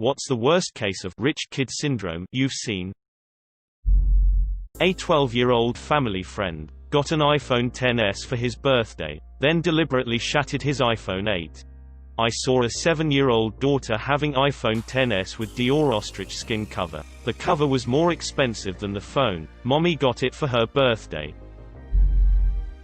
What's the worst case of rich kid syndrome you've seen? A 12-year-old family friend got an iPhone XS for his birthday, then deliberately shattered his iPhone 8. I saw a 7-year-old daughter having iPhone XS with Dior ostrich skin cover. The cover was more expensive than the phone. Mommy got it for her birthday.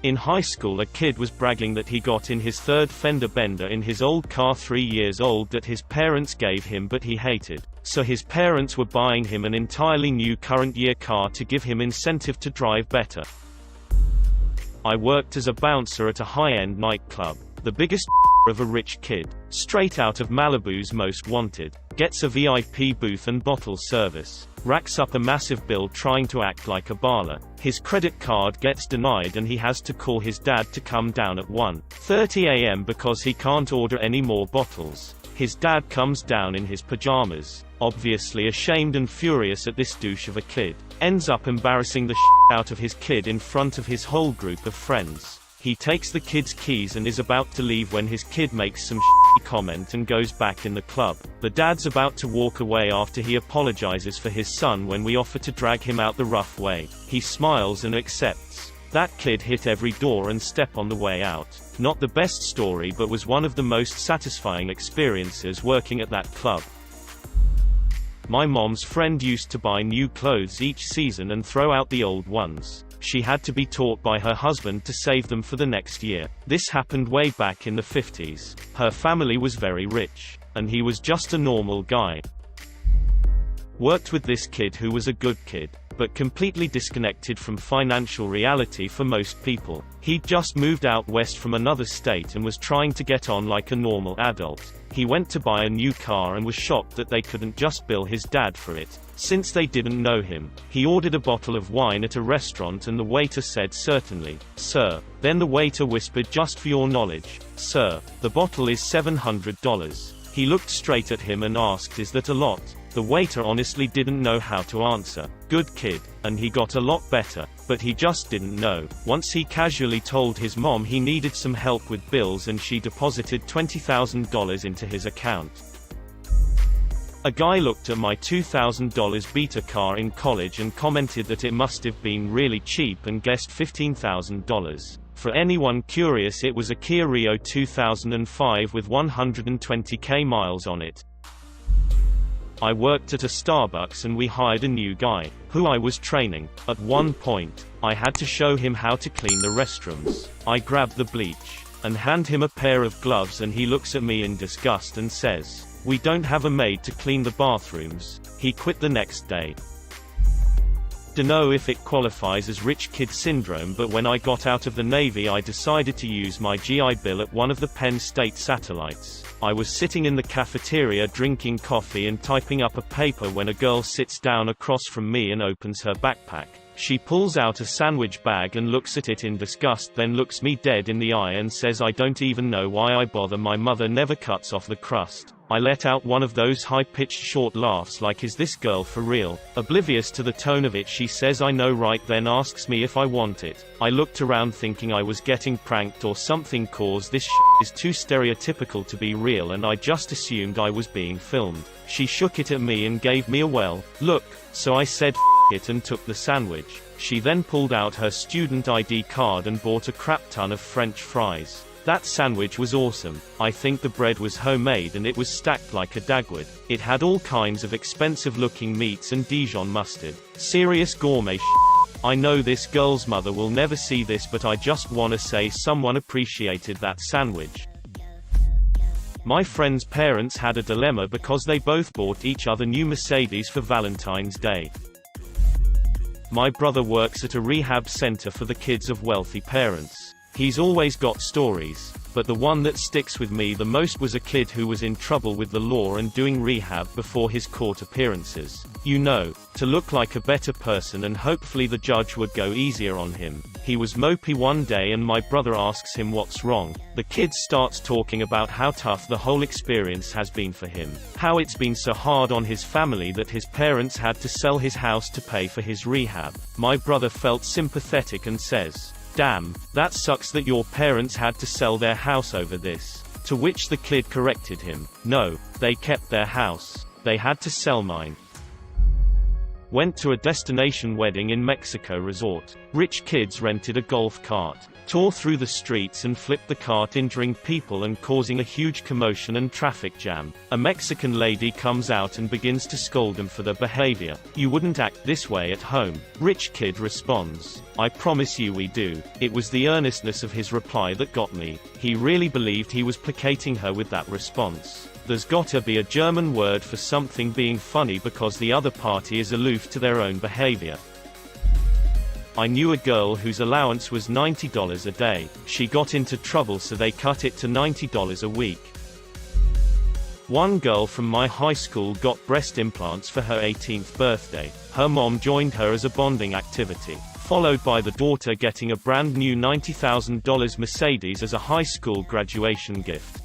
In high school, a kid was bragging that he got in his third fender bender in his old car 3 years old that his parents gave him but he hated. So his parents were buying him an entirely new current year car to give him incentive to drive better. I worked as a bouncer at a high-end nightclub. The biggest of a rich kid, straight out of Malibu's Most Wanted, gets a VIP booth and bottle service, racks up a massive bill trying to act like a baller. His credit card gets denied and he has to call his dad to come down at 1:30 a.m. because he can't order any more bottles. His dad comes down in his pajamas, obviously ashamed and furious at this douche of a kid, ends up embarrassing the shit out of his kid in front of his whole group of friends. He takes the kid's keys and is about to leave when his kid makes some shitty comment and goes back in the club. The dad's about to walk away after he apologizes for his son when we offer to drag him out the rough way. He smiles and accepts. That kid hit every door and step on the way out. Not the best story, but was one of the most satisfying experiences working at that club. My mom's friend used to buy new clothes each season and throw out the old ones. She had to be taught by her husband to save them for the next year. This happened way back in the 50s. Her family was very rich, and he was just a normal guy. Worked with this kid who was a good kid, but completely disconnected from financial reality for most people. He'd just moved out west from another state and was trying to get on like a normal adult. He went to buy a new car and was shocked that they couldn't just bill his dad for it, since they didn't know him. He ordered a bottle of wine at a restaurant and the waiter said, "Certainly, sir." Then the waiter whispered, "Just for your knowledge, sir, the bottle is $700. He looked straight at him and asked, "Is that a lot?" The waiter honestly didn't know how to answer. Good kid, and he got a lot better, but he just didn't know. Once he casually told his mom he needed some help with bills and she deposited $20,000 into his account. A guy looked at my $2,000 beta car in college and commented that it must have been really cheap and guessed $15,000. For anyone curious, it was a Kia Rio 2005 with 120k miles on it. I worked at a Starbucks and we hired a new guy, who I was training. At one point, I had to show him how to clean the restrooms. I grab the bleach, and hand him a pair of gloves and he looks at me in disgust and says, "We don't have a maid to clean the bathrooms." He quit the next day. Dunno if it qualifies as rich kid syndrome, but when I got out of the Navy I decided to use my GI Bill at one of the Penn State satellites. I was sitting in the cafeteria drinking coffee and typing up a paper when a girl sits down across from me and opens her backpack. She pulls out a sandwich bag and looks at it in disgust, then looks me dead in the eye and says, "I don't even know why I bother. My mother never cuts off the crust." I let out one of those high-pitched short laughs like, "Is this girl for real?" Oblivious to the tone of it, she says, "I know, right?" then asks me if I want it. I looked around thinking I was getting pranked or something, cause this is too stereotypical to be real, and I just assumed I was being filmed. She shook it at me and gave me a "well, look," so I said it and took the sandwich. She then pulled out her student ID card and bought a crap ton of French fries. That sandwich was awesome. I think the bread was homemade and it was stacked like a dagwood. It had all kinds of expensive looking meats and Dijon mustard. Serious gourmet shit. I know this girl's mother will never see this, but I just wanna say someone appreciated that sandwich. My friend's parents had a dilemma because they both bought each other new Mercedes for Valentine's Day. My brother works at a rehab center for the kids of wealthy parents. He's always got stories, but the one that sticks with me the most was a kid who was in trouble with the law and doing rehab before his court appearances. You know, to look like a better person, and hopefully the judge would go easier on him. He was mopey one day and my brother asks him what's wrong. The kid starts talking about how tough the whole experience has been for him. How it's been so hard on his family that his parents had to sell his house to pay for his rehab. My brother felt sympathetic and says, "Damn, that sucks that your parents had to sell their house over this." To which the kid corrected him, "No, they kept their house." They had to sell mine. Went to a destination wedding in Mexico resort. Rich kids rented a golf cart, tore through the streets and flipped the cart, injuring people and causing a huge commotion and traffic jam. A Mexican lady comes out and begins to scold them for their behavior. "You wouldn't act this way at home." Rich kid responds, "I promise you we do." It was the earnestness of his reply that got me. He really believed he was placating her with that response. There's gotta be a German word for something being funny because the other party is aloof to their own behavior. I knew a girl whose allowance was $90 a day. She got into trouble, so they cut it to $90 a week. One girl from my high school got breast implants for her 18th birthday. Her mom joined her as a bonding activity, followed by the daughter getting a brand new $90,000 Mercedes as a high school graduation gift.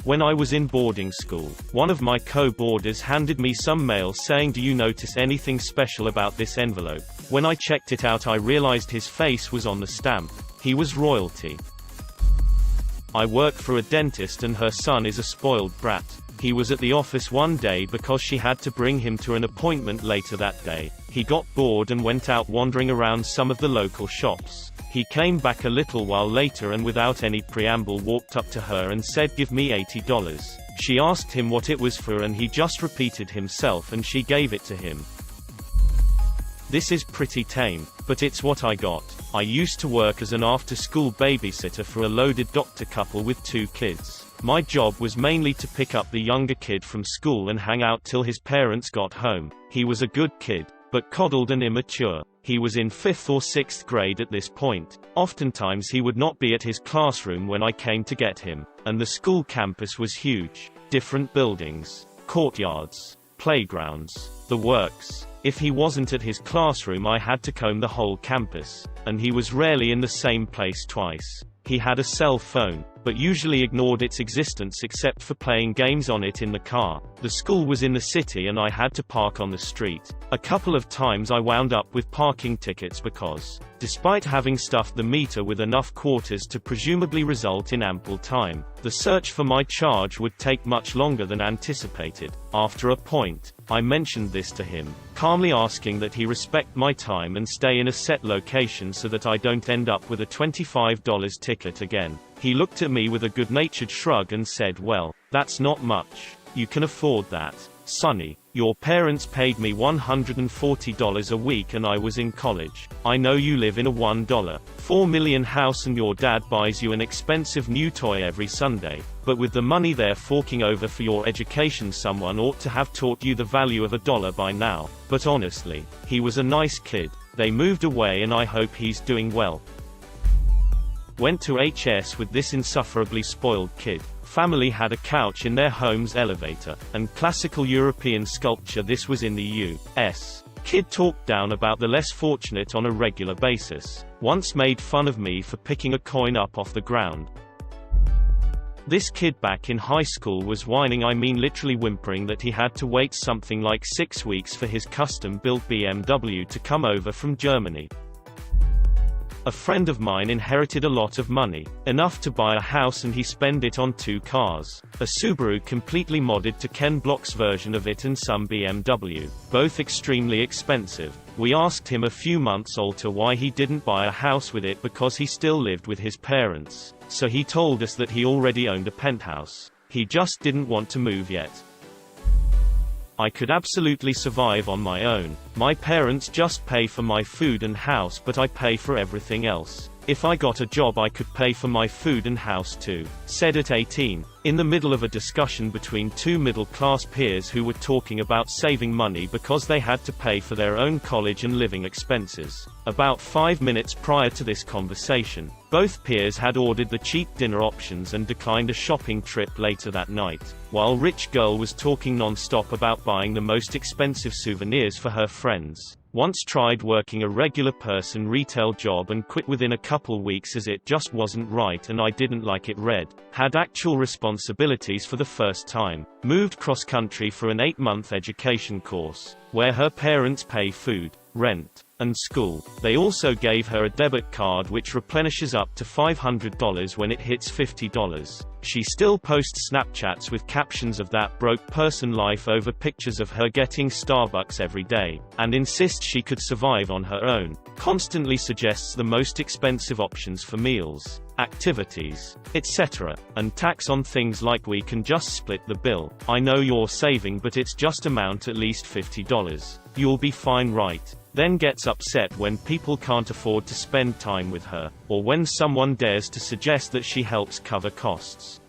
When I was in boarding school, one of my co-boarders handed me some mail saying, "Do you notice anything special about this envelope?" When I checked it out, I realized his face was on the stamp. He was royalty. I work for a dentist and her son is a spoiled brat. He was at the office one day because she had to bring him to an appointment later that day. He got bored and went out wandering around some of the local shops. He came back a little while later and without any preamble walked up to her and said, "Give me $80. She asked him what it was for and he just repeated himself and she gave it to him. This is pretty tame, but it's what I got. I used to work as an after-school babysitter for a loaded doctor couple with 2 kids. My job was mainly to pick up the younger kid from school and hang out till his parents got home. He was a good kid, but coddled and immature. He was in 5th or 6th grade at this point. Oftentimes he would not be at his classroom when I came to get him. And the school campus was huge. Different buildings, courtyards, playgrounds, the works. If he wasn't at his classroom, I had to comb the whole campus. And he was rarely in the same place twice. He had a cell phone, but usually ignored its existence except for playing games on it in the car. The school was in the city and I had to park on the street. A couple of times I wound up with parking tickets because, despite having stuffed the meter with enough quarters to presumably result in ample time, the search for my charge would take much longer than anticipated. After a point, I mentioned this to him, calmly asking that he respect my time and stay in a set location so that I don't end up with a $25 ticket again. He looked at me with a good-natured shrug and said, "Well, that's not much. You can afford that. Sonny, your parents paid me $140 a week and I was in college. I know you live in a $1.4 million house and your dad buys you an expensive new toy every Sunday, but with the money they're forking over for your education, someone ought to have taught you the value of $1 by now." But honestly, he was a nice kid. They moved away and I hope he's doing well. Went to HS with this insufferably spoiled kid. Family had a couch in their home's elevator, and classical European sculpture, this was in the U.S. Kid talked down about the less fortunate on a regular basis. Once made fun of me for picking a coin up off the ground. This kid back in high school was whining, I mean literally whimpering, that he had to wait something like 6 weeks for his custom-built BMW to come over from Germany. A friend of mine inherited a lot of money, enough to buy a house, and he spent it on 2 cars. A Subaru completely modded to Ken Block's version of it and some BMW, both extremely expensive. We asked him a few months later why he didn't buy a house with it because he still lived with his parents. So he told us that he already owned a penthouse. He just didn't want to move yet. I could absolutely survive on my own. My parents just pay for my food and house, but I pay for everything else. If I got a job, I could pay for my food and house too. Said at 18, in the middle of a discussion between 2 middle-class peers who were talking about saving money because they had to pay for their own college and living expenses. About 5 minutes prior to this conversation, both peers had ordered the cheap dinner options and declined a shopping trip later that night, while rich girl was talking non-stop about buying the most expensive souvenirs for her friends. Once tried working a regular person retail job and quit within a couple weeks as it just wasn't right and I didn't like it. Read, had actual responsibilities for the first time. Moved cross-country for an 8-month education course, where her parents pay food, rent, and school. They also gave her a debit card which replenishes up to $500 when it hits $50. She still posts Snapchats with captions of that broke person life over pictures of her getting Starbucks every day, and insists she could survive on her own. Constantly suggests the most expensive options for meals, activities, etc., and tax on things like we can just split the bill. I know you're saving, but it's just amount at least $50. You'll be fine, right? Then gets upset when people can't afford to spend time with her, or when someone dares to suggest that she helps cover costs.